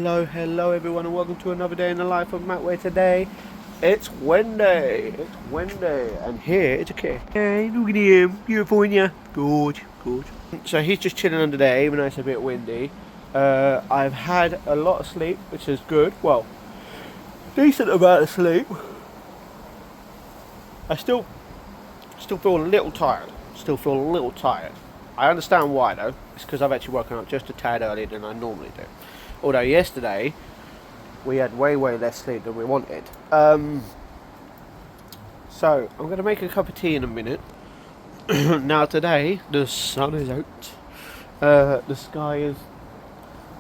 Hello everyone and welcome to another day in the life of Matt, where today it's Wednesday. And here is a kid. Hey, look at him, beautiful, isn't ya? Good. So he's just chilling under there, even though it's a bit windy. I've had a lot of sleep, which is good. Well, decent amount of sleep. I still feel a little tired. I understand why though. It's because I've actually woken up just a tad earlier than I normally do. Although yesterday we had way less sleep than we wanted. So I'm going to make a cup of tea in a minute. Now today the sun is out. The sky is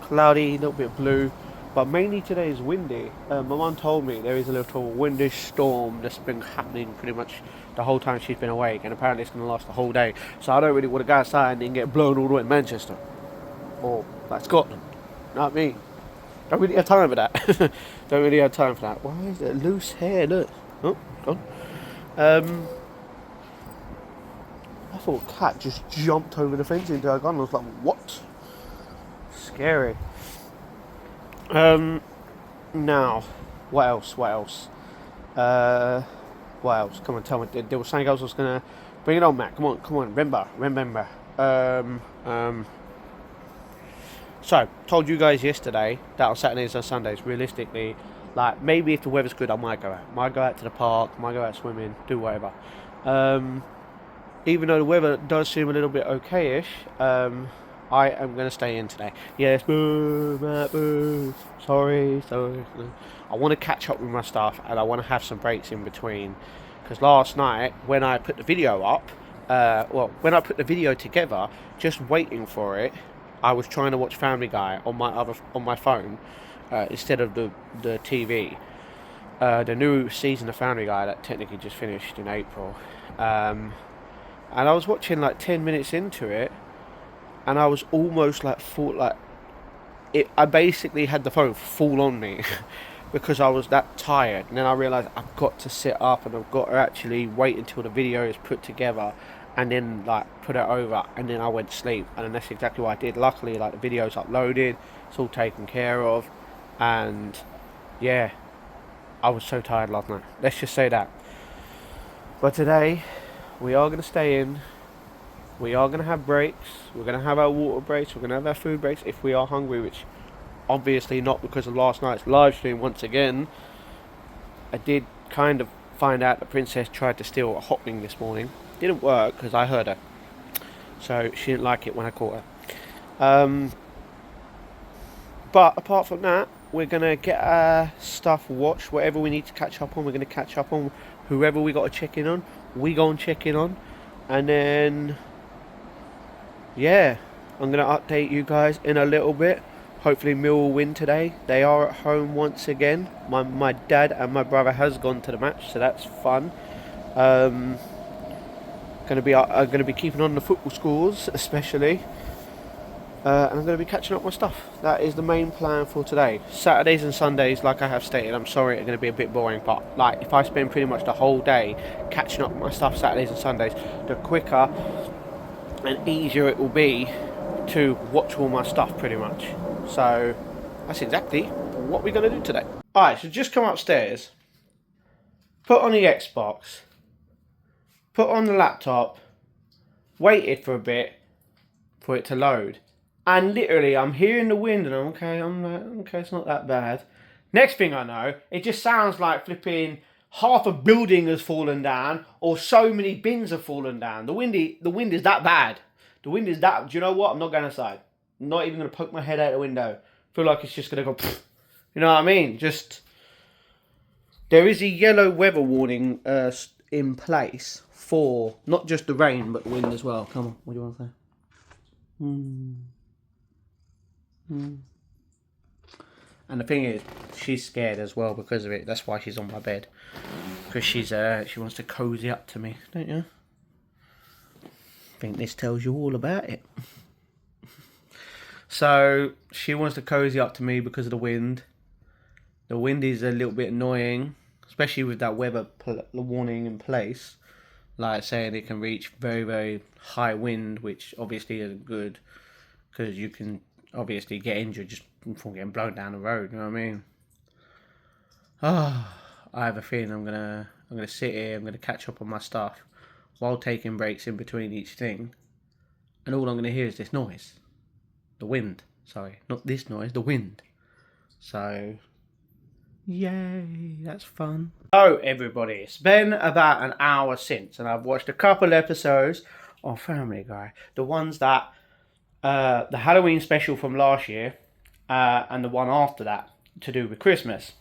cloudy, a little bit blue, but mainly today is windy. My mum told me there is a little windish storm that's been happening pretty much the whole time she's been awake, and apparently it's going to last the whole day. So I don't really want to go outside and then get blown all the way to Manchester or like Scotland. Not me. Don't really have time for that. Why is it loose hair? Look. Oh, gone. I thought a cat just jumped over the fence into our garden. I was like, what? Scary. Now, what else? What else? Come on, tell me. There was something else I was gonna bring it on, Matt. Come on. Remember. So, told you guys yesterday that on Saturdays and Sundays, realistically, like maybe if the weather's good, I might go out. Might go out to the park, might go out swimming, do whatever. Even though the weather does seem a little bit okayish, I am going to stay in today. Yes, boo, Matt, boo. Sorry. I want to catch up with my stuff and I want to have some breaks in between. Because last night, when I put the video up, when I put the video together, just waiting for it, I was trying to watch Family Guy on my phone instead of the TV. The new season of Family Guy that technically just finished in April. And I was watching like 10 minutes into it, and I was almost like I basically had the phone fall on me because I was that tired. And then I realised I've got to sit up and I've got to actually wait until the video is put together and then like put it over, and then I went to sleep. And then that's exactly what I did. Luckily, like the video's uploaded, it's all taken care of, and yeah, I was so tired last night. Let's just say that. But today, we are going to stay in. We are going to have breaks. We're going to have our water breaks. We're going to have our food breaks if we are hungry, which obviously not because of last night's live stream once again. I did kind of find out the princess tried to steal a hot wing this morning. Didn't work because I heard her. So she didn't like it when I caught her. But apart from that, we're going to get our stuff watched. Whatever we need to catch up on, we're going to catch up on. Whoever we got to check in on, we go and check in on. And then, yeah, I'm going to update you guys in a little bit. Hopefully Mill will win today. They are at home once again. My dad and my brother has gone to the match, so that's fun. I'm going to be keeping on the football scores, especially. And I'm going to be catching up my stuff. That is the main plan for today. Saturdays and Sundays, like I have stated, I'm sorry, are going to be a bit boring. But like, if I spend pretty much the whole day catching up my stuff Saturdays and Sundays, the quicker and easier it will be to watch all my stuff pretty much. So that's exactly what we're going to do today. Alright, so just come upstairs, put on the Xbox, put on the laptop, waited for a bit for it to load. And literally, I'm hearing the wind and I'm like, okay, it's not that bad. Next thing I know, it just sounds like flipping half a building has fallen down or so many bins have fallen down. The wind is that bad. Do you know what? I'm not going outside. I'm not even going to poke my head out the window. I feel like it's just going to go, pfft. You know what I mean? There is a yellow weather warning in place for not just the rain, but the wind as well. Come on, what do you want to say? And the thing is, she's scared as well because of it. That's why she's on my bed. Because she wants to cozy up to me, don't you? I think this tells you all about it. So, she wants to cozy up to me because of the wind. The wind is a little bit annoying, especially with that weather warning in place. Like saying it can reach very high wind, which obviously isn't good because you can obviously get injured just from getting blown down the road. You know what I mean? Ah, I have a feeling I'm gonna sit here. I'm gonna catch up on my stuff while taking breaks in between each thing, and all I'm gonna hear is this noise, the wind. Sorry, not this noise, the wind. So, yay, that's fun. Oh, everybody, it's been about an hour since, and I've watched a couple episodes of Family Guy. The ones that, the Halloween special from last year, and the one after that, to do with Christmas.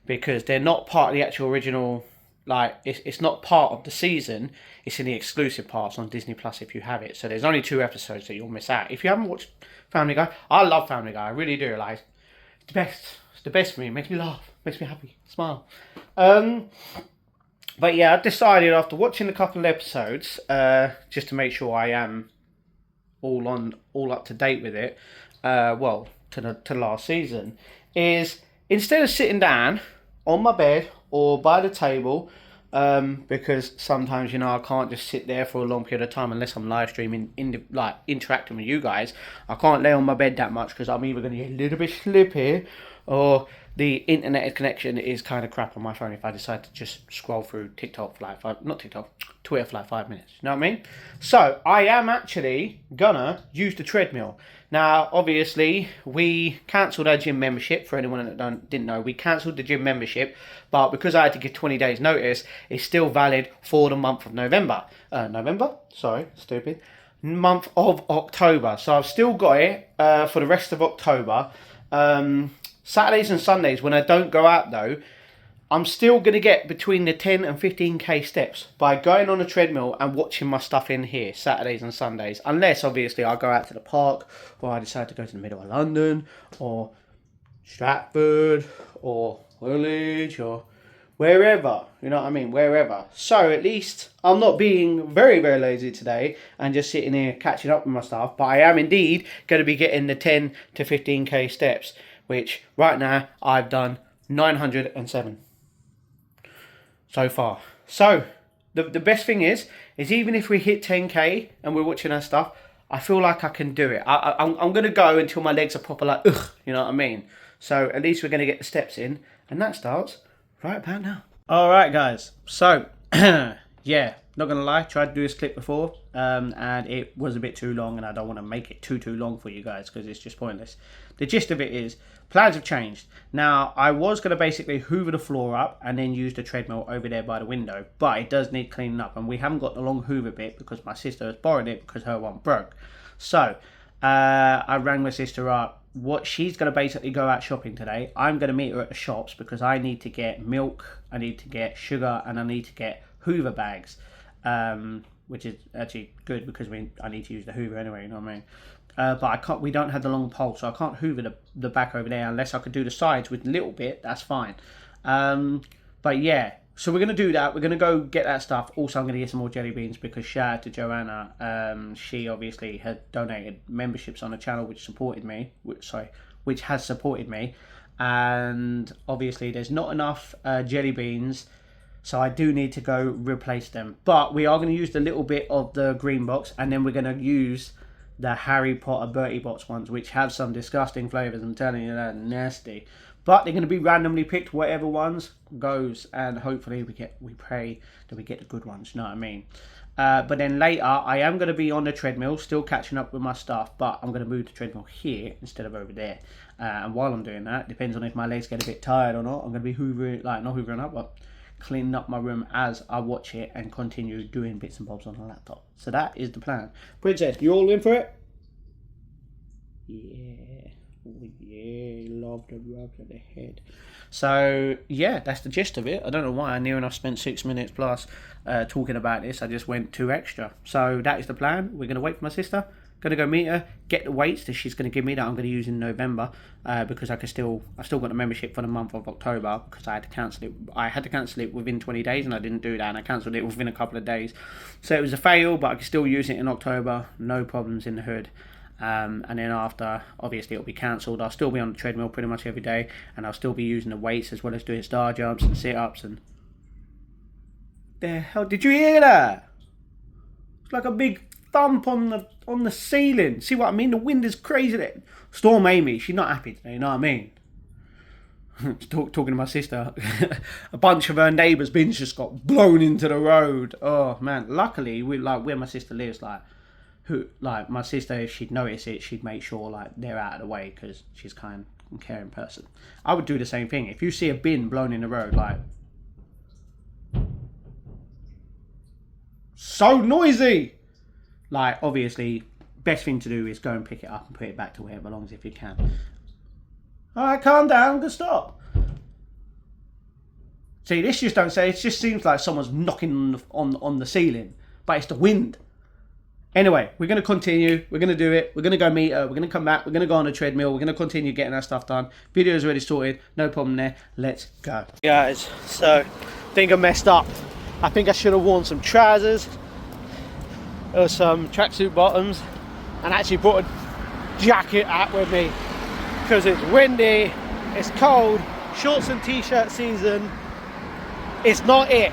Because they're not part of the actual original, like, it's not part of the season, it's in the exclusive parts on Disney Plus if you have it. So there's only 2 episodes that you'll miss out. If you haven't watched Family Guy, I love Family Guy, I really do. Like, it's the best. It's the best for me. It makes me laugh, makes me happy, smile. But yeah, I decided after watching a couple of episodes, just to make sure I am all up to date with it, to last season, is instead of sitting down on my bed or by the table, because sometimes, you know, I can't just sit there for a long period of time unless I'm live streaming, interacting with you guys. I can't lay on my bed that much because I'm either going to get a little bit slippy, or the internet connection is kind of crap on my phone if I decide to just scroll through TikTok for like Twitter for like 5 minutes. You know what I mean? So I am actually gonna use the treadmill. Now, obviously, we cancelled our gym membership. For anyone that didn't know, we cancelled the gym membership, but because I had to give 20 days notice, it's still valid for the month of November. Month of October. So I've still got it for the rest of October. Saturdays and Sundays, when I don't go out though, I'm still going to get between the 10 and 15k steps by going on a treadmill and watching my stuff in here, Saturdays and Sundays. Unless, obviously, I go out to the park, or I decide to go to the middle of London, or Stratford, or Woolwich, or wherever. You know what I mean? Wherever. So, at least, I'm not being very, very lazy today and just sitting here catching up with my stuff. But I am indeed going to be getting the 10 to 15k steps, which, right now, I've done 907. So far. So, the best thing is even if we hit 10k and we're watching our stuff, I feel like I can do it. I'm going to go until my legs are proper like, ugh, you know what I mean? So, at least we're going to get the steps in, and that starts right about now. Alright, guys. So, yeah, not going to lie, tried to do this clip before, and it was a bit too long, and I don't want to make it too long for you guys, because it's just pointless. The gist of it is, plans have changed. Now, I was going to basically hoover the floor up and then use the treadmill over there by the window, but it does need cleaning up, and we haven't got the long hoover bit because my sister has borrowed it because her one broke. So, I rang my sister up. She's going to basically go out shopping today. I'm going to meet her at the shops because I need to get milk, I need to get sugar, and I need to get hoover bags, which is actually good because I need to use the hoover anyway, you know what I mean? But we don't have the long pole, so I can't hoover the back over there unless I could do the sides with a little bit, that's fine. But yeah, so we're going to do that. We're going to go get that stuff. Also, I'm going to get some more jelly beans because shout out to Joanna. She obviously had donated memberships on the channel, which has supported me. And obviously there's not enough jelly beans, so I do need to go replace them. But we are going to use the little bit of the green box, and then we're going to use the Harry Potter Bertie Box ones, which have some disgusting flavours. I'm telling you, they're nasty. But they're going to be randomly picked, whatever ones goes, and hopefully we pray that we get the good ones, you know what I mean? But then later, I am going to be on the treadmill, still catching up with my stuff, but I'm going to move the treadmill here instead of over there. And while I'm doing that, depends on if my legs get a bit tired or not, I'm going to be hoovering, not hoovering up, but cleaning up my room as I watch it and continue doing bits and bobs on the laptop. So that is the plan. Princess, you all in for it? Yeah. Oh yeah, love the rub to the head. So yeah, that's the gist of it. I don't know why I near enough spent 6 minutes plus talking about this. I just went too extra. So that is the plan. We're going to wait for my sister. Going to go meet her, get the weights that she's going to give me that I'm going to use in November, because I've still got the membership for the month of October because I had to cancel it. I had to cancel it within 20 days and I didn't do that, and I cancelled it within a couple of days. So it was a fail, but I can still use it in October. No problems in the hood. And then after, obviously it'll be cancelled. I'll still be on the treadmill pretty much every day, and I'll still be using the weights as well as doing star jumps and sit-ups. And the hell, did you hear that? It's like a big thump on the ceiling. See what I mean? The wind is crazy there. Storm Amy, she's not happy today, you know what I mean? Talking to my sister, a bunch of her neighbours' bins just got blown into the road. Oh man! Luckily, where my sister lives, my sister, if she'd notice it, she'd make sure they're out of the way because she's kind and caring person. I would do the same thing. If you see a bin blown in the road, so noisy, obviously, best thing to do is go and pick it up and put it back to where it belongs if you can. Alright, calm down, good stop. See, this just don't say, it just seems like someone's knocking on the ceiling, but it's the wind. Anyway, we're going to continue, we're going to do it, we're going to go meet her, we're going to come back, we're going to go on a treadmill, we're going to continue getting our stuff done. Video's already sorted, no problem there, let's go. Guys, so, I think I messed up. I think I should have worn some trousers, or some tracksuit bottoms, and actually brought a jacket out with me. Because it's windy, it's cold, shorts and t-shirt season, it's not it.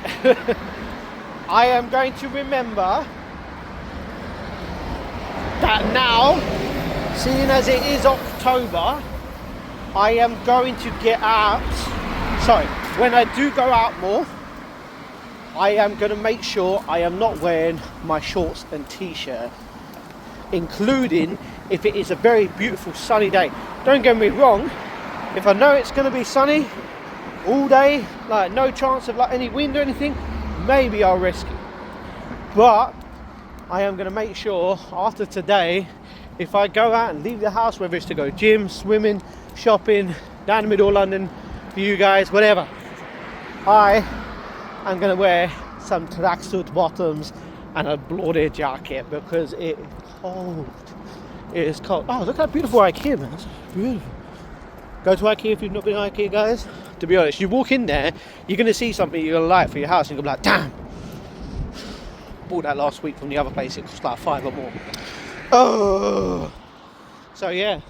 I am going to remember that now, seeing as it is October, I am going to get out, sorry, when I do go out more, I am going to make sure I am not wearing my shorts and t-shirt, including if it is a very beautiful sunny day. Don't get me wrong, if I know it's going to be sunny all day, no chance of any wind or anything, maybe I'll risk it. But I am going to make sure after today, if I go out and leave the house, whether it's to go gym, swimming, shopping, down the middle of London for you guys, whatever, I am going to wear some tracksuit bottoms and a bloody jacket because it is cold. It is cold. Oh, look how beautiful IKEA, man. It's beautiful. Go to IKEA if you've not been to IKEA, guys. To be honest, you walk in there, you're going to see something you're going to like for your house and you're going to be like, damn. Bought that last week from the other place. It cost like $5 or more. Oh. So, yeah.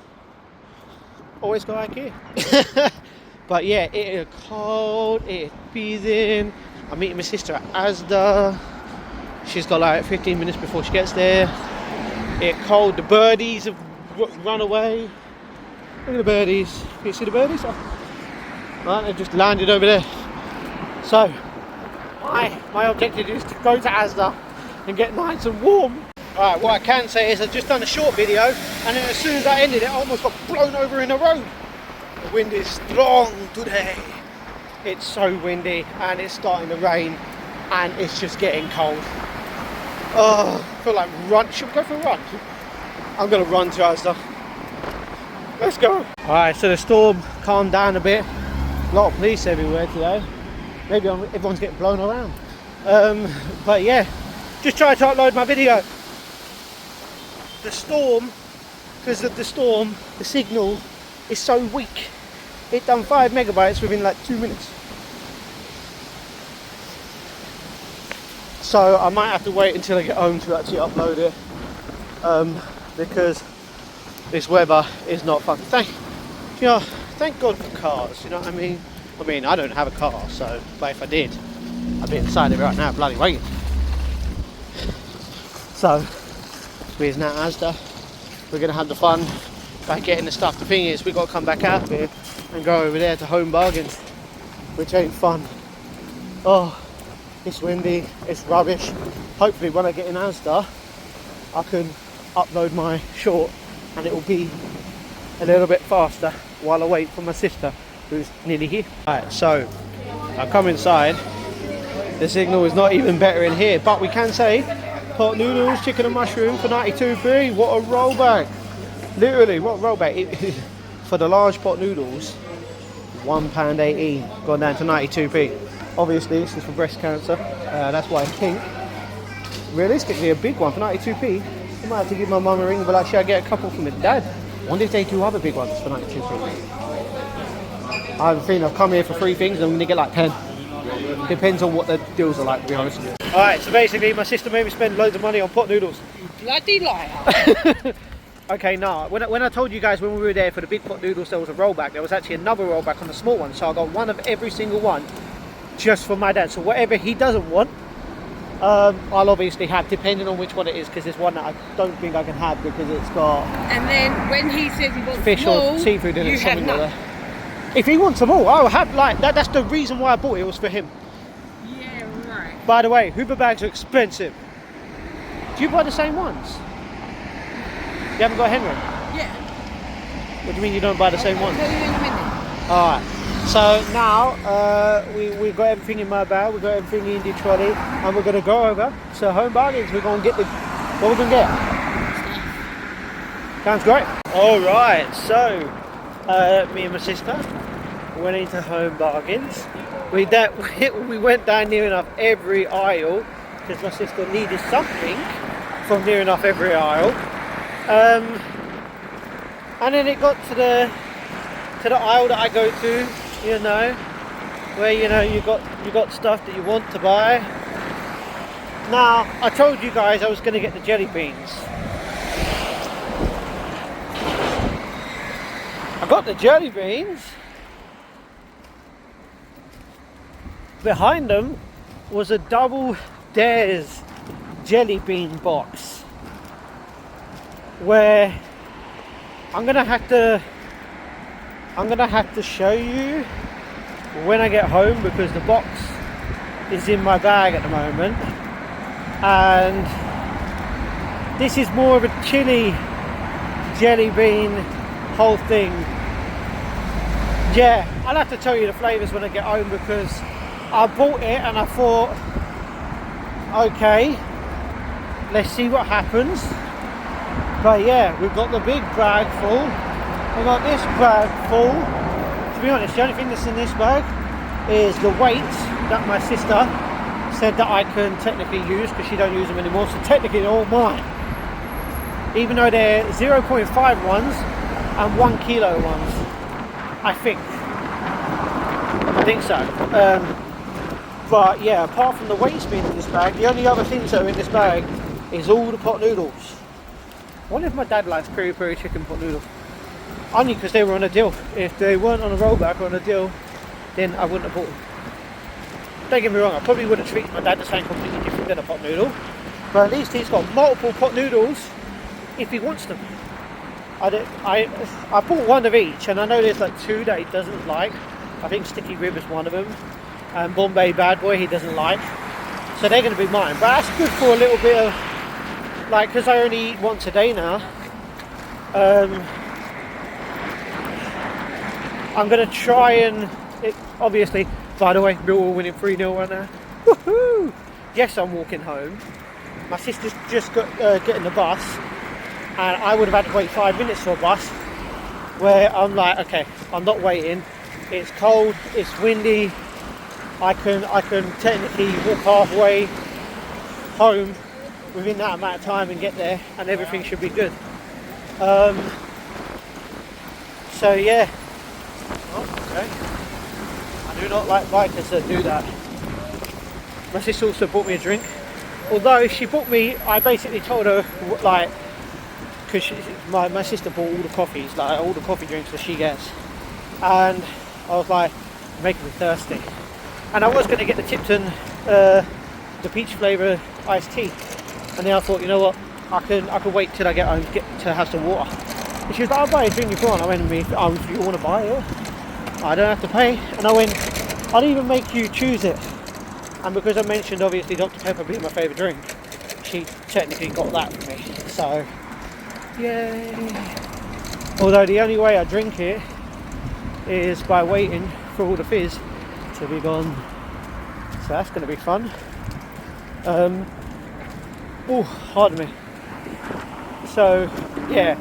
Always go IKEA. But, yeah, it is cold. It is freezing. I'm meeting my sister at Asda. She's got 15 minutes before she gets there. It's cold. The birdies have run away. Look at the birdies. Can you see the birdies? Oh. Right, they've just landed over there. So, my objective is to go to Asda and get nice and warm. Alright, what I can say is I've just done a short video, and then as soon as I ended it, I almost got blown over in the road. The wind is strong today. It's so windy, and it's starting to rain, and it's just getting cold. Oh, I feel like run. Should we go for a run? I'm going to run to Asda. Let's go. Alright, so the storm calmed down a bit. A lot of police everywhere today. Maybe everyone's getting blown around. But yeah, just try to upload my video. The storm, because of the storm, the signal is so weak. It done 5 megabytes within 2 minutes. So I might have to wait until I get home to actually upload it, because this weather is not fun. Thank God for cars, you know what I mean? I mean, I don't have a car, but if I did, I'd be inside it right now, bloody waiting. So, we're now Asda. We're going to have the fun by getting the stuff. The thing is, we've got to come back out here and go over there to Home Bargains, which ain't fun. Oh, it's windy, it's rubbish. Hopefully when I get in Asda, I can upload my short and it will be a little bit faster while I wait for my sister, who's nearly here. Alright, so I've come inside. The signal is not even better in here, but we can say pot noodles, chicken and mushroom for 92p. What a rollback! Literally, what a rollback! For the large pot noodles, £1.18, gone down to 92p. Obviously, this is for breast cancer. That's why it's pink. Realistically, a big one for 92p. I might have to give my mum a ring, but actually, I get a couple from my dad. I wonder if they do other big ones for 92p. I have a feeling I've come here for 3 things and I'm going to get like 10. Depends on what the deals are like, to be honest. Alright, so basically my sister made me spend loads of money on pot noodles. You bloody liar. Okay, no, when I told you guys when we were there for the big pot noodles there was a rollback, there was actually another rollback on the small one. So I got one of every single one just for my dad. So whatever he doesn't want, I'll obviously have, depending on which one it is, because there's one that I don't think I can have because it's got And then when he says he wants fish more, or seafood in you it. have Something like none. that. If he wants them all, I'll have like that. That's the reason why I bought it. Was for him. Yeah, right. By the way, Hoover bags are expensive. Do you buy the same ones? You haven't got Henry? Yeah. What do you mean you don't buy the same I'll ones? tell you in a minute. Alright. So now we've got everything in my bag, we've got everything in the trolley, and we're going to go over to Home Bargains. We're going to get what we're going to get. Sounds great. Alright, so me and my sister went into Home Bargains. We went down near enough every aisle because my sister needed something from near enough every aisle. And then it got to the aisle that I go to, you know, where you got stuff that you want to buy. Now I told you guys I was going to get the jelly beans. I got the jelly beans. Behind them was a double Dares jelly bean box, where I'm gonna have to show you when I get home because the box is in my bag at the moment, and this is more of a chili jelly bean whole thing. Yeah, I'll have to tell you the flavours when I get home because I bought it and I thought, okay, let's see what happens. But yeah, we've got the big bag full. We've got this bag full. To be honest, the only thing that's in this bag is the weights that my sister said that I can technically use because she don't use them anymore. So technically they're all mine. Even though they're 0.5 ones and 1 kilo ones. I think so. But yeah, apart from the weights being in this bag, the only other things that are in this bag is all the pot noodles. I wonder if my dad likes peri peri chicken pot noodles. Only because they were on a deal. If they weren't on a rollback or on a deal, then I wouldn't have bought them. Don't get me wrong, I probably would have treated my dad to something completely different than a pot noodle. But at least he's got multiple pot noodles if he wants them. I bought one of each, and I know there's like 2 that he doesn't like. I think Sticky Rib is one of them, and Bombay Bad Boy he doesn't like. So they're going to be mine. But that's good for a little bit of, like, because I only eat once a day now. I'm going to try and, obviously, by the way, we're winning 3-0 right now. Woohoo! Yes, I'm walking home. My sister's just getting the bus, and I would have had to wait 5 minutes for a bus, where I'm like, okay, I'm not waiting. It's cold, it's windy. I can technically walk halfway home within that amount of time and get there, and everything should be good. So yeah. Oh, okay. I do not like bikers that do that. My sister also bought me a drink. Although she bought me, I basically told her, like, because my sister bought all the coffees, like all the coffee drinks that she gets. And I was like, making me thirsty. And I was going to get the Tipton, the peach flavour iced tea. And then I thought, you know what, I can wait till I get home to have some water. And she was like, I'll buy a drink if you want. I went, if you want to buy it, I don't have to pay. And I went, I'll even make you choose it. And because I mentioned obviously Dr. Pepper being my favourite drink, she technically got that for me. So, yay. Although the only way I drink it is by waiting for all the fizz to be gone. So that's going to be fun. Oh, pardon me. So, yeah,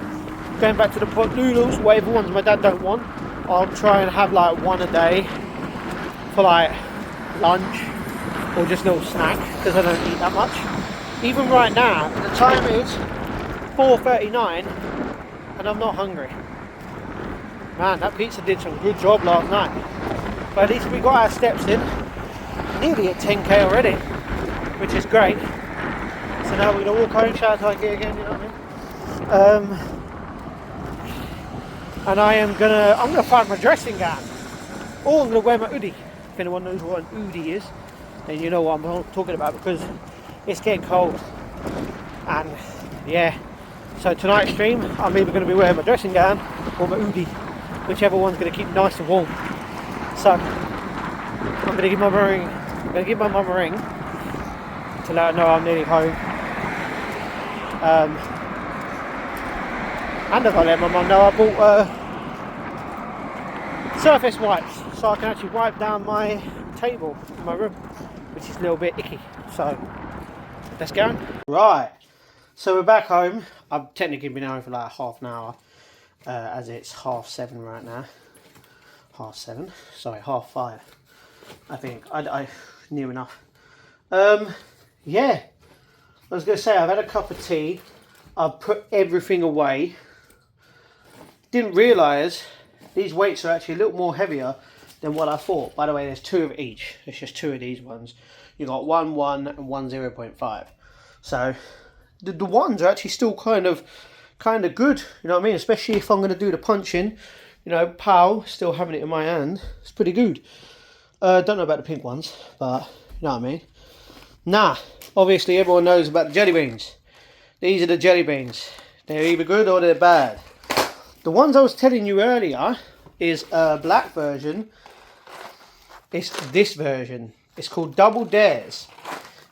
going back to the pot noodles, whatever ones my dad don't want, I'll try and have like one a day for like lunch or just a little snack because I don't eat that much. Even right now, the time is 4:39 and I'm not hungry. Man, that pizza did some good job last night. But at least we got our steps in, nearly at 10k already, which is great. So now we're gonna walk home, shout out here again, you know what I mean? And I'm gonna find my dressing gown, or I'm gonna wear my hoodie. If anyone knows what an hoodie is, then you know what I'm talking about, because it's getting cold. And yeah, so tonight's stream, I'm either going to be wearing my dressing gown or my hoodie, whichever one's going to keep nice and warm. So I'm going to give my mum a ring. I'm going to give my mum a ring to let her know I'm nearly home. And I've got to let my mum know I bought surface wipes, so I can actually wipe down my table in my room, which is a little bit icky. So let's go. Right, so we're back home. I've technically been home for like half an hour, as it's 7:30 right now. 7:30, sorry, 5:30. I think I near enough. Yeah, I was gonna say I've had a cup of tea. I've put everything away. Didn't realise these weights are actually a little more heavier than what I thought. By the way, there's 2 of each. It's just 2 of these ones. You got 1 and 1 0.5. So the ones are actually still kind of good. You know what I mean? Especially if I'm going to do the punching. You know, pow, still having it in my hand. It's pretty good. Don't know about the pink ones, but you know what I mean. Nah, obviously everyone knows about the jelly beans. These are the jelly beans. They're either good or they're bad. The ones I was telling you earlier is a black version. It's this version. It's called Double Dares.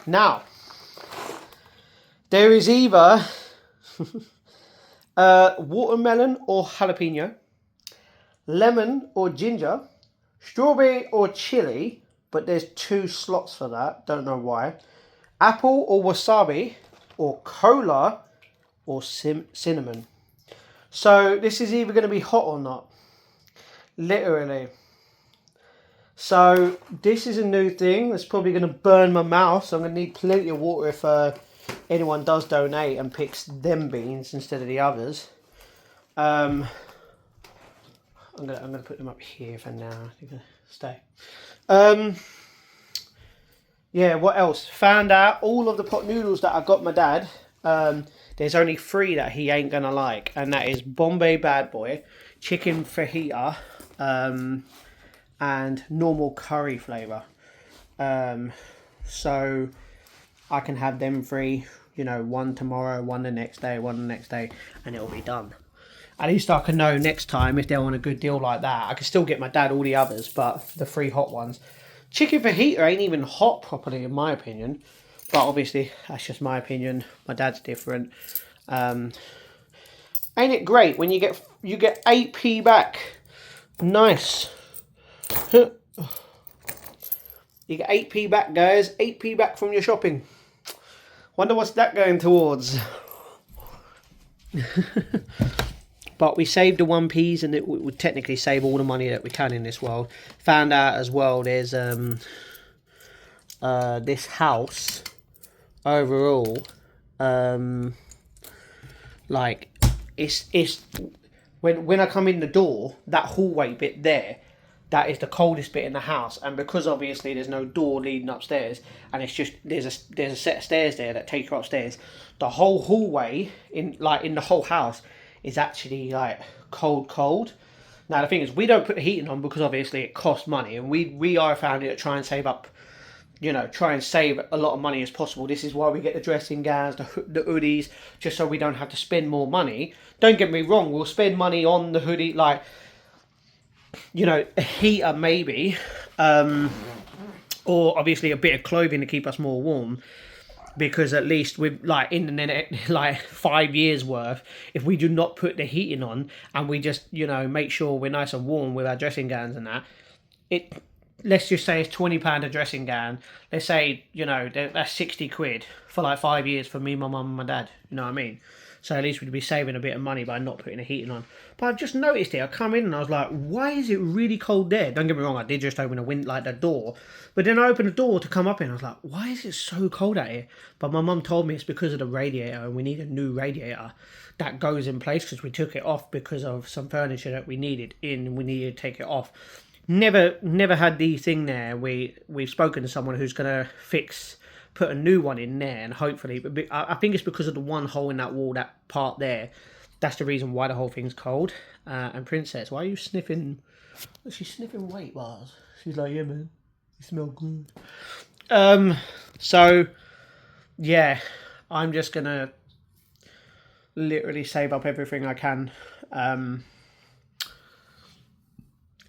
Now, there is either watermelon or jalapeno, lemon or ginger, strawberry or chili, but there's 2 slots for that, don't know why, apple or wasabi, or cola or cinnamon. So this is either going to be hot or not, literally. So this is a new thing that's probably going to burn my mouth, so I'm going to need plenty of water if anyone does donate and picks them beans instead of the others. I'm gonna put them up here for now. I think I'll stay. Yeah, what else? Found out all of the pot noodles that I got my dad. There's only 3 that he ain't gonna like, and that is Bombay Bad Boy, chicken fajita, and normal curry flavour. So I can have them 3, you know, 1 tomorrow, 1 the next day, 1 the next day, and it'll be done. At least I can know next time if they're on a good deal like that. I can still get my dad all the others, but the 3 hot ones. Chicken fajita ain't even hot properly, in my opinion. But obviously, that's just my opinion. My dad's different. Ain't it great when you get 8p back? Nice. You get 8p back, guys. 8p back from your shopping. Wonder what's that going towards. But we saved the 1p's, and it would technically save all the money that we can in this world. Found out as well there's this house overall, like it's when I come in the door, that hallway bit there, that is the coldest bit in the house, and because obviously there's no door leading upstairs, and it's just there's a set of stairs there that take you upstairs. The whole hallway in the whole house is actually like cold. Now the thing is, we don't put the heating on because obviously it costs money, and we are found it to try and save up, you know, try and save a lot of money as possible. This is why we get the dressing gowns, the hoodies, just so we don't have to spend more money. Don't get me wrong, we'll spend money on the hoodie, like, you know, a heater maybe, or obviously a bit of clothing to keep us more warm. Because at least with like in the like 5 years worth, if we do not put the heating on and we just, you know, make sure we're nice and warm with our dressing gowns and that, let's just say it's £20 a dressing gown. Let's say, you know, that's 60 quid for like 5 years for me, my mum and my dad. You know what I mean? So at least we'd be saving a bit of money by not putting the heating on. But I've just noticed it. I come in and I was like, why is it really cold there? Don't get me wrong, I did just open the door. But then I opened the door to come up in. I was like, why is it so cold out here? But my mum told me it's because of the radiator, and we need a new radiator that goes in place because we took it off because of some furniture that we needed in, and we needed to take it off. Never had the thing there. We've spoken to someone who's going to put a new one in there, and hopefully, but I think it's because of the one hole in that wall, that part there. That's the reason why the whole thing's cold. And Princess, why are you sniffing? She's sniffing weight bars. She's like, yeah, man, you smell good. So yeah, I'm just gonna literally save up everything I can.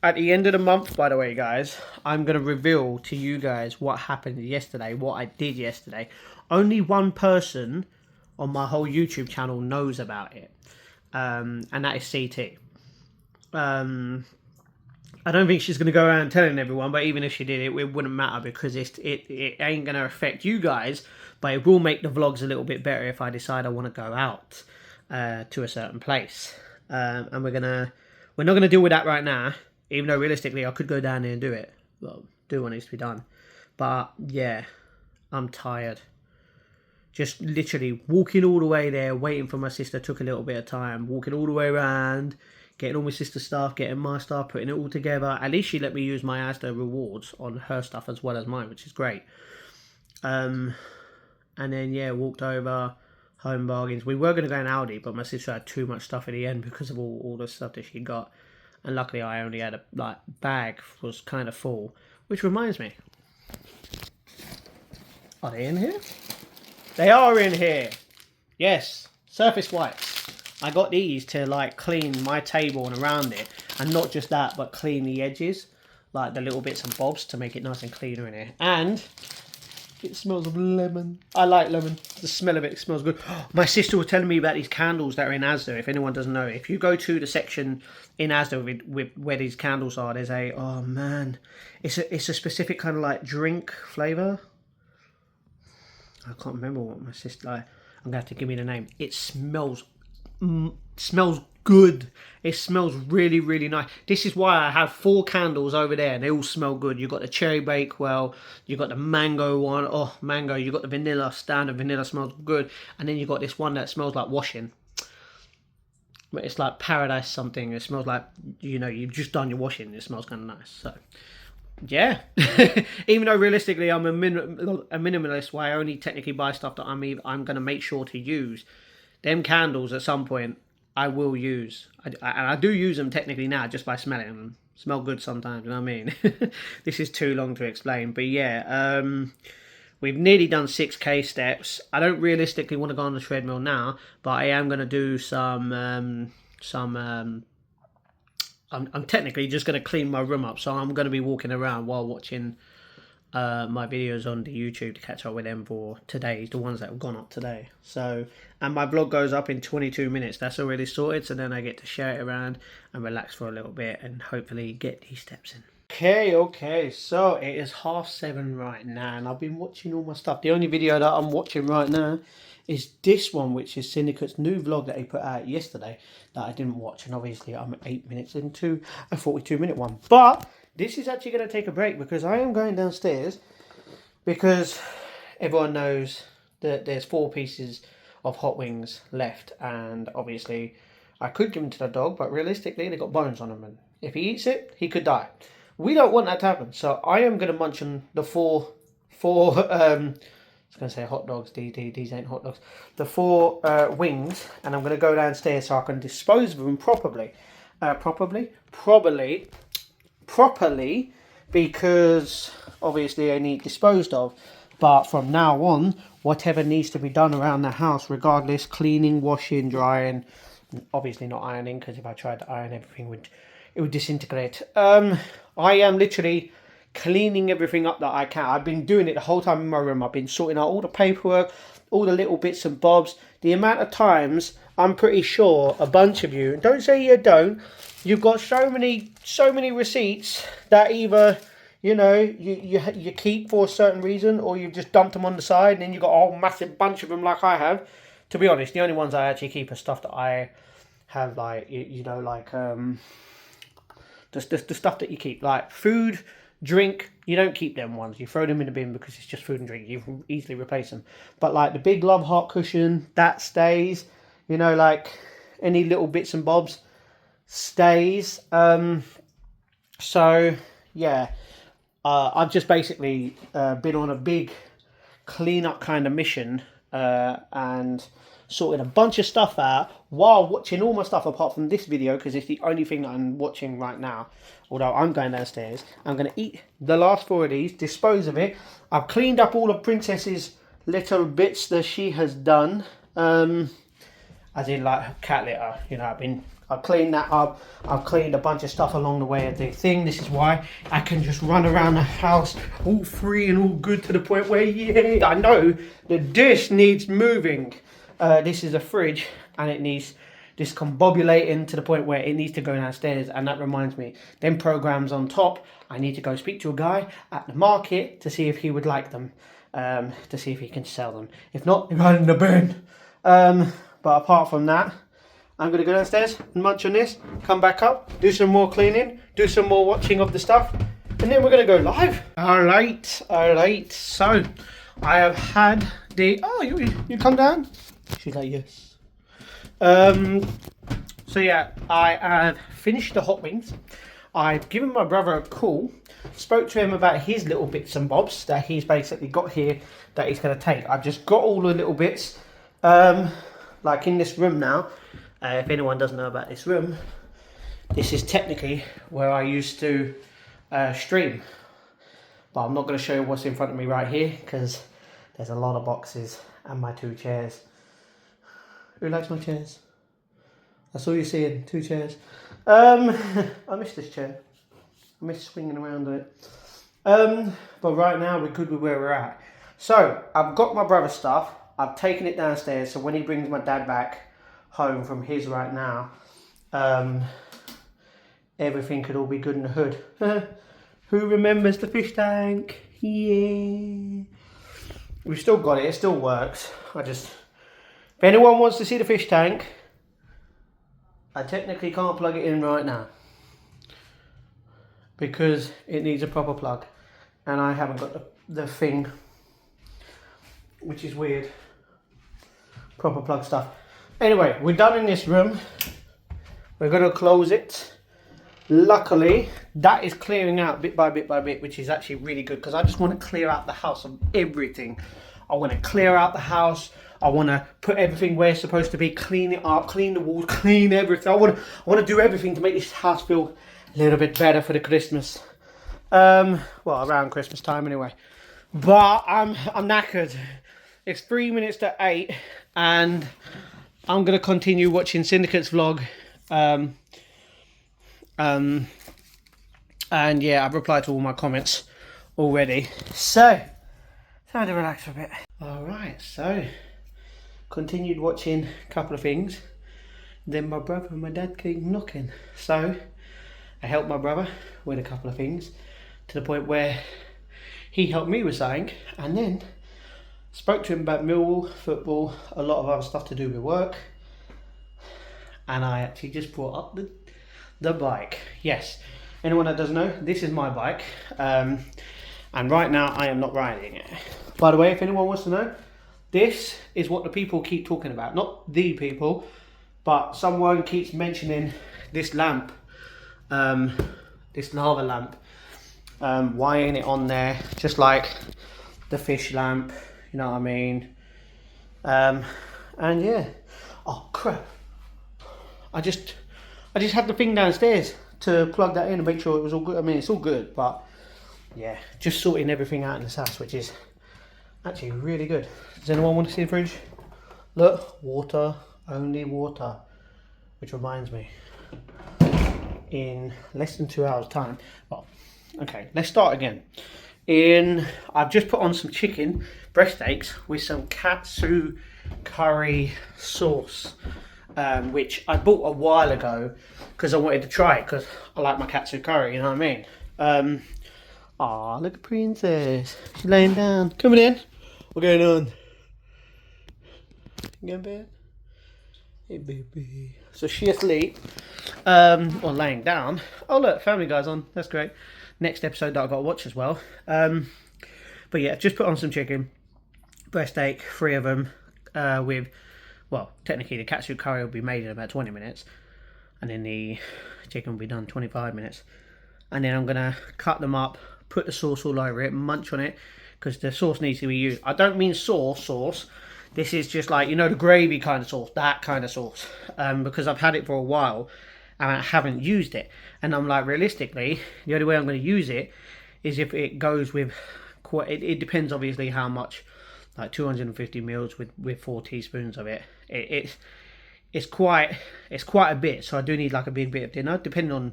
At the end of the month, by the way, guys, I'm going to reveal to you guys what happened yesterday, what I did yesterday. Only one person on my whole YouTube channel knows about it, and that is CT. I don't think she's going to go around telling everyone, but even if she did, it wouldn't matter because it ain't going to affect you guys, but it will make the vlogs a little bit better if I decide I want to go out to a certain place. And we're not going to deal with that right now, even though realistically I could go down there and do it. Well, do what needs to be done. But yeah, I'm tired. Just literally walking all the way there, waiting for my sister took a little bit of time. Walking all the way around, getting all my sister's stuff, getting my stuff, putting it all together. At least she let me use my Asda rewards on her stuff as well as mine, which is great. And then, yeah, walked over, Home Bargains. We were going to go in Aldi, but my sister had too much stuff in the end because of all the stuff that she got. And luckily I only had bag was kind of full. Which reminds me. Are they in here? They are in here. Yes, surface wipes. I got these to clean my table and around it, and not just that, but clean the edges, like the little bits and bobs to make it nice and cleaner in here. And it smells of lemon. I like lemon. The smell of it smells good. My sister was telling me about these candles that are in Asda. If anyone doesn't know, if you go to the section in Asda with where these candles are, there's oh man, it's a specific kind of drink flavour. I can't remember what my sister I'm gonna have to give me the name. It smells good. It smells really, really nice. This is why I have 4 candles over there and they all smell good. You've got the cherry bakewell, you've got the mango one. Oh, mango. You've got the vanilla. Standard vanilla smells good. And then you've got this one that smells like washing. But it's like paradise something. It smells like, you've just done your washing. It smells kind of nice. So yeah, even though realistically I'm a minimalist, where I only technically buy stuff that I'm going to make sure to use. Them candles at some point I will use. I do use them technically now just by smelling them. Smell good sometimes, you know what I mean? This is too long to explain, but yeah, we've nearly done 6k steps. I don't realistically want to go on the treadmill now, but I am going to do I'm technically just going to clean my room up, so I'm going to be walking around while watching my videos on the YouTube to catch up with them for today, the ones that have gone up today. So, and my vlog goes up in 22 minutes. That's already sorted, so then I get to share it around and relax for a little bit and hopefully get these steps in. Okay, so it is 7:30 right now, and I've been watching all my stuff. The only video that I'm watching right now is this one, which is Syndicate's new vlog that he put out yesterday that I didn't watch, and obviously I'm 8 minutes into a 42-minute one. But this is actually going to take a break because I am going downstairs because everyone knows that there's 4 pieces of hot wings left, and obviously I could give them to the dog, but realistically they got bones on them, and if he eats it, he could die. We don't want that to happen, so I am going to munch on the four I was going to say hot dogs. These ain't hot dogs. The 4 wings, and I'm going to go downstairs so I can dispose of them properly, because obviously they need disposed of. But from now on, whatever needs to be done around the house, regardless, cleaning, washing, drying, obviously not ironing, because if I tried to iron everything, it would disintegrate. I am literally cleaning everything up that I can. I've been doing it the whole time in my room. I've been sorting out all the paperwork, all the little bits and bobs. The amount of times, I'm pretty sure a bunch of you, don't say you don't, you've got so many receipts that either you keep for a certain reason, or you've just dumped them on the side and then you've got a whole massive bunch of them like I have. To be honest, the only ones I actually keep are stuff that I have, the stuff that you keep, like food, drink. You don't keep them ones. You throw them in the bin because it's just food and drink. You can easily replace them. But like the big love heart cushion, that stays. Any little bits and bobs stays. So yeah, I've just basically been on a big clean-up kind of mission and sorting a bunch of stuff out while watching all my stuff apart from this video, because it's the only thing that I'm watching right now. Although I'm going downstairs, I'm going to eat the last 4 of these, dispose of it. I've cleaned up all of Princess's little bits that she has done. As in like cat litter, you know, I've cleaned that up. I've cleaned a bunch of stuff along the way of the thing. This is why I can just run around the house all free and all good to the point where, yeah, I know that this needs moving. This is a fridge and it needs discombobulating to the point where it needs to go downstairs. And that reminds me, them programs on top, I need to go speak to a guy at the market to see if he would like them, to see if he can sell them. If not, they're right in the bin. But apart from that, I'm going to go downstairs and munch on this, come back up, do some more cleaning, do some more watching of the stuff, and then we're going to go live. Alright. So, I have had the... Oh, you come down? She's like, yes. So yeah, I have finished the hot wings. I've given my brother a call, spoke to him about his little bits and bobs that he's basically got here that he's going to take. I've just got all the little bits, like in this room now. If anyone doesn't know about this room, this is technically where I used to stream. But I'm not going to show you what's in front of me right here because there's a lot of boxes and my 2 chairs. Who likes my chairs? That's all you're seeing, 2 chairs. I miss this chair. I miss swinging around on it. But right now we're good with where we're at. So I've got my brother's stuff. I've taken it downstairs. So when he brings my dad back home from his right now, everything could all be good in the hood. Who remembers the fish tank? Yeah. We've still got it. It still works. If anyone wants to see the fish tank, I technically can't plug it in right now because it needs a proper plug and I haven't got the thing, which is weird. Proper plug stuff. Anyway, we're done in this room. We're going to close it. Luckily, that is clearing out bit by bit, which is actually really good because I just want to clear out the house of everything. I want to clear out the house. I want to put everything where it's supposed to be, clean it up, clean the walls, clean everything. I want to do everything to make this house feel a little bit better for the Christmas. Well, around Christmas time anyway. But I'm knackered. It's 3 minutes to 8 and I'm going to continue watching Syndicate's vlog. And yeah, I've replied to all my comments already. So, time to relax for a bit. Alright, so continued watching a couple of things. Then my brother and my dad came knocking. So, I helped my brother with a couple of things to the point where he helped me with something. And then spoke to him about Millwall, football, a lot of other stuff to do with work. And I actually just brought up the bike. Yes, anyone that doesn't know, this is my bike. And right now I am not riding it. By the way, if anyone wants to know, this is what the people keep talking about. Not the people, but someone keeps mentioning this lamp. This lava lamp. Wiring it on there, just like the fish lamp. You know what I mean? And yeah. Oh crap. I just had the thing downstairs to plug that in and make sure it was all good. I mean, it's all good, but yeah, just sorting everything out in this house, which is actually really good. Does anyone want to see the fridge? Look, water, only water. Which reminds me, in less than 2 hours time, well, okay, let's start again. I've just put on some chicken breast steaks with some katsu curry sauce. Which I bought a while ago because I wanted to try it because I like my katsu curry, you know what I mean? Aw, look at Princess. She's laying down. Coming in. What's going on? You going to bed? Hey, baby. So she's asleep. Or laying down. Oh, look, Family Guy's on. That's great. Next episode that I've got to watch as well. But yeah, just put on some chicken. Breast steak, 3 of them, with... Well, technically the katsu curry will be made in about 20 minutes. And then the chicken will be done 25 minutes. And then I'm going to cut them up, put the sauce all over it, munch on it. Because the sauce needs to be used. I don't mean sauce. This is just like, you know, the gravy kind of sauce. That kind of sauce. Because I've had it for a while. And I haven't used it. And I'm like, realistically, the only way I'm going to use it is if it goes with... It depends, obviously, how much... like 250 mils with 4 teaspoons of it. It's quite a bit. So I do need like a big bit of dinner, depending on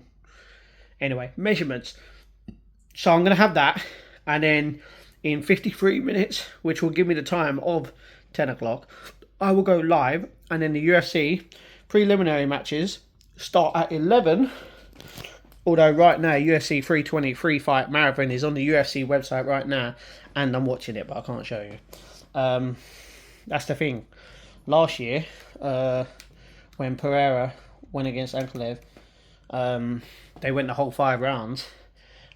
anyway measurements. So I'm gonna have that, and then in 53 minutes, which will give me the time of 10 o'clock, I will go live, and then the UFC preliminary matches start at 11. Although right now UFC 320 free fight marathon is on the UFC website right now, and I'm watching it, but I can't show you. That's the thing. Last year, when Pereira went against Ankalev, they went the whole 5 rounds,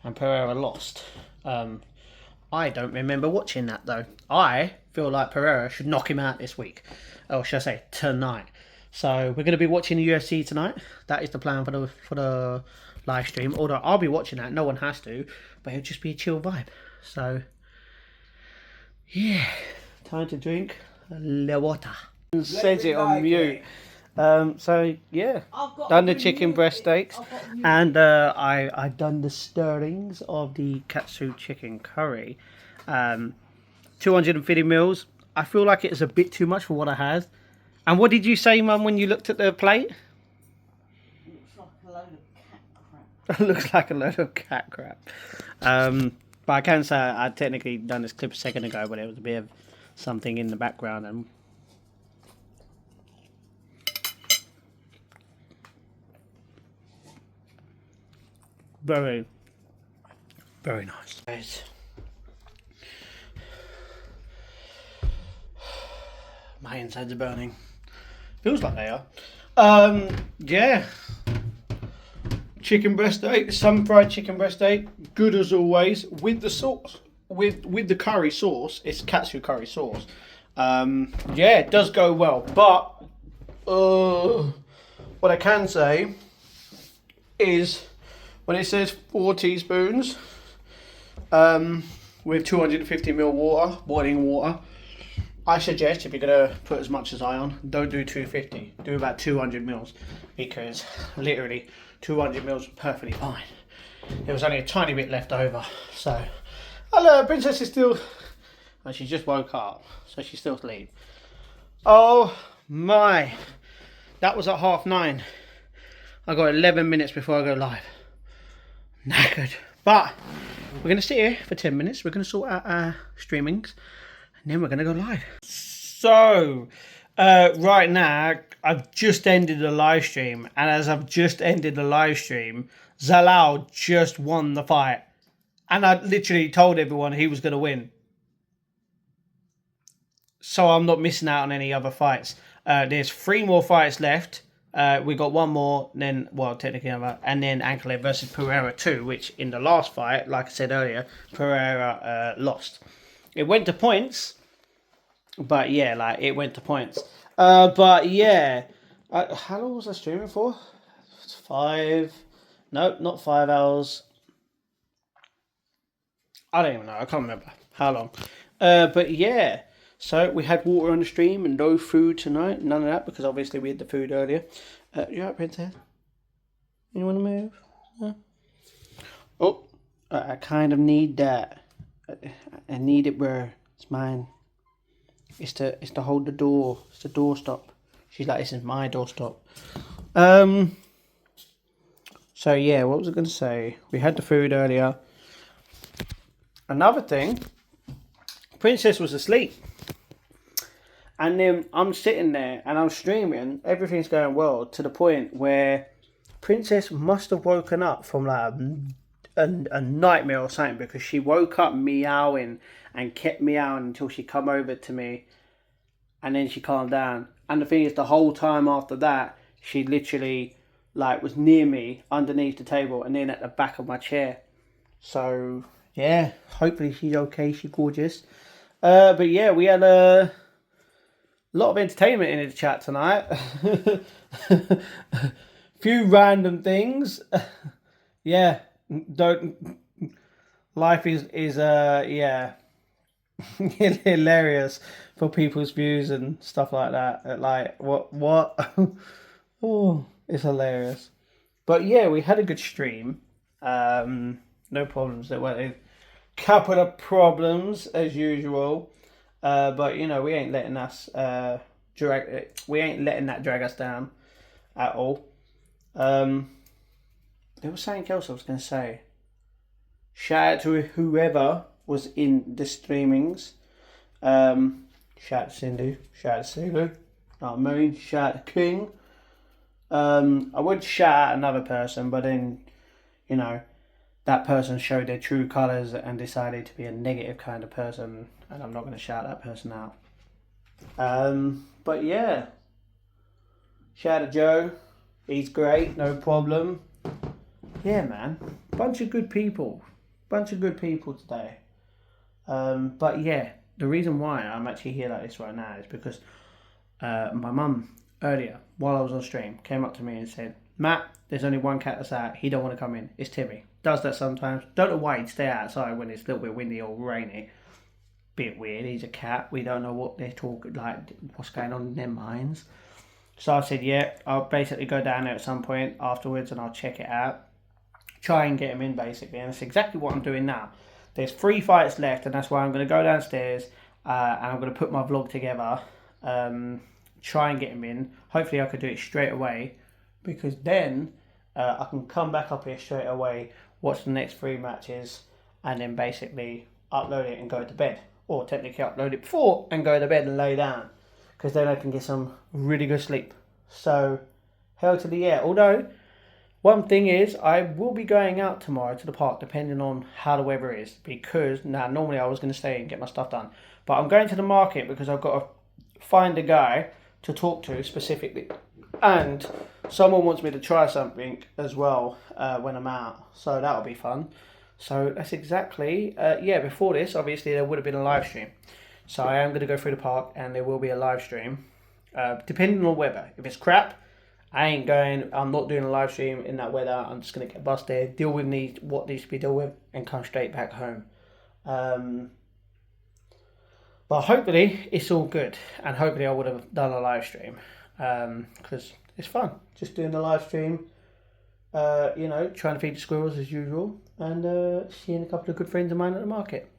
and Pereira lost. I don't remember watching that though. I feel like Pereira should knock him out this week, or should I say tonight. So we're going to be watching the UFC tonight. That is the plan for the live stream. Although I'll be watching that, no one has to, but it'll just be a chill vibe. So yeah, time to drink the water. Says it on mute. So yeah, done the chicken breast steaks, and I done the stirrings of the katsu chicken curry. 250 mils. I feel like it's a bit too much for what I had. And what did you say, Mum, when you looked at the plate? Looks like a load of cat crap. But I can say I technically done this clip a second ago, but it was a bit of something in the background and. Very, very nice. Guys. My insides are burning. Feels like they are. Yeah. Chicken breast steak, sun fried chicken breast steak, good as always. With the sauce, with the curry sauce, it's katsu curry sauce. Yeah, it does go well. But what I can say is, when it says 4 teaspoons with 250 ml water, boiling water, I suggest if you're going to put as much as I on, don't do 250, do about 200 mils, because literally 200 mils was perfectly fine. There was only a tiny bit left over. So, hello, Princess is still, and she just woke up, so she's still asleep. Oh my, that was at 9:30. I got 11 minutes before I go live. Knackered. But we're going to sit here for 10 minutes. We're going to sort out our streamings, and then we're going to go live. So, right now, I've just ended the live stream. And as I've just ended the live stream, Zalal just won the fight. And I literally told everyone he was going to win. So I'm not missing out on any other fights. There's 3 more fights left. We got 1 more, then, well, technically, and then Ankalev versus Pereira 2, which in the last fight, like I said earlier, Pereira lost. It went to points, but yeah, like, it went to points. But yeah, how long was I streaming for? 5, no, not 5 hours. I don't even know, I can't remember how long. But yeah. So we had water on the stream and no food tonight. None of that, because obviously we had the food earlier. You alright, Princess? You want to move? No? Oh, I kind of need that. I need it where it's mine. It's to hold the door. It's the door stop. She's like, this is my door stop. So yeah, what was I going to say? We had the food earlier. Another thing, Princess was asleep. And then I'm sitting there and I'm streaming. Everything's going well to the point where Princess must have woken up from like a nightmare or something, because she woke up meowing and kept meowing until she come over to me, and then she calmed down. And the thing is, the whole time after that, she literally like was near me underneath the table and then at the back of my chair. So yeah, hopefully she's okay. She's gorgeous. But yeah, we had a lot of entertainment in the chat tonight. Few random things. Yeah, don't. Life is yeah, hilarious for people's views and stuff like that. Like what? Oh, it's hilarious. But yeah, we had a good stream. No problems. There weren't a couple of problems as usual. But you know, we ain't letting us we ain't letting that drag us down at all. There was something else I was going to say. Shout out to whoever was in the streamings. Shout out to Cindy. Shout out to Sulu. I mean, shout out to King. I would shout out another person, but then, you know, that person showed their true colours and decided to be a negative kind of person, and I'm not going to shout that person out. But yeah, shout out to Joe. He's great, no problem. Yeah, man, bunch of good people today. But yeah, the reason why I'm actually here like this right now is because my mum earlier, while I was on stream, came up to me and said, "Matt, there's only one cat that's out. He don't want to come in. It's Timmy. Does that sometimes. Don't know why he'd stay outside when it's a little bit windy or rainy. Bit weird. He's a cat. We don't know what they're talking like, what's going on in their minds." So I said, "Yeah, I'll basically go down there at some point afterwards and I'll check it out. Try and get him in basically." And that's exactly what I'm doing now. There's 3 fights left, and that's why I'm going to go downstairs and I'm going to put my vlog together. Try and get him in. Hopefully I could do it straight away, because then I can come back up here straight away, watch the next 3 matches, and then basically upload it and go to bed. Or technically upload it before and go to bed and lay down, because then I can get some really good sleep. So, hell to the yeah. Although, one thing is, I will be going out tomorrow to the park, depending on how the weather is. Because, now, normally I was going to stay and get my stuff done. But I'm going to the market because I've got to find a guy to talk to specifically. And someone wants me to try something as well when I'm out. So that'll be fun. So that's exactly, before this, obviously, there would have been a live stream. So I am going to go through the park and there will be a live stream. Depending on weather. If it's crap, I'm not doing a live stream in that weather. I'm just going to get bus there, deal with what needs to be dealt with, and come straight back home. But hopefully it's all good, and hopefully I would have done a live stream, because it's fun just doing a live stream. Trying to feed the squirrels as usual, and seeing a couple of good friends of mine at the market.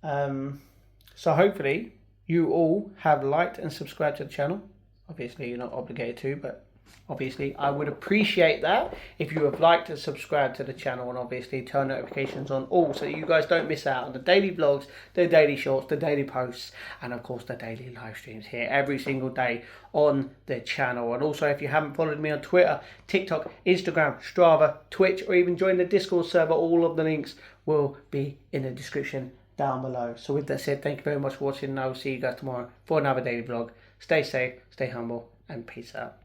So hopefully you all have liked and subscribed to the channel. Obviously you're not obligated to, but obviously I would appreciate that if you have liked and subscribed to the channel, and obviously turn notifications on all, so that you guys don't miss out on the daily vlogs, the daily shorts, the daily posts, and of course the daily live streams here every single day on the channel. And also, if you haven't followed me on Twitter, TikTok, Instagram, Strava, Twitch, or even join the Discord server, all of the links will be in the description down below. So with that said, thank you very much for watching, and I will see you guys tomorrow for another daily vlog. Stay safe, stay humble, and peace out.